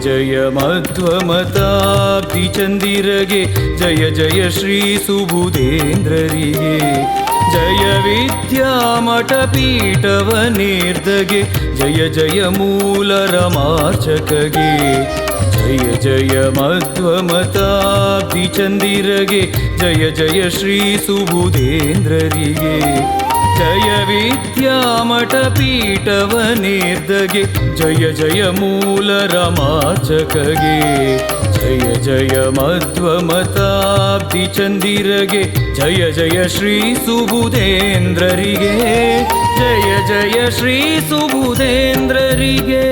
ಜಯ ಮಧ್ವಮತಾಬ್ದಿ ಚಂದಿರಗೆ ಜಯ ಜಯ ಶ್ರೀ ಸುಬುಧೇಂದ್ರರಿಗೆ ಜಯ ವಿದ್ಯಾಮಠ ಪೀಠವನೇರ್ದಗೆ ಜಯ ಜಯ ಮೂಲ ರಮಾರ್ಚಕಗೆ ಜಯ ಜಯ ಮಧ್ವಮತಾಬ್ದಿ ಚಂದಿರಗೆ ಜಯ ಜಯ ಶ್ರೀ ಸುಬುಧೇಂದ್ರರಿಗೆ ಜಯ ವಿದ್ಯಾಮಠ ಪೀಠವನೇರ್ದಗೆ ಜಯ ಜಯ ಮೂಲ ರಮಾರ್ಚಕಗೆ ಜಯ ಜಯ ಮಧ್ವಮತಾಬ್ದಿ ಚಂದಿರಗೆ ಜಯ ಜಯ ಶ್ರೀ ಸುಬುಧೇಂದ್ರರಿಗೆ ಜಯ ಜಯ ಶ್ರೀ ಸುಬುಧೇಂದ್ರರಿಗೆ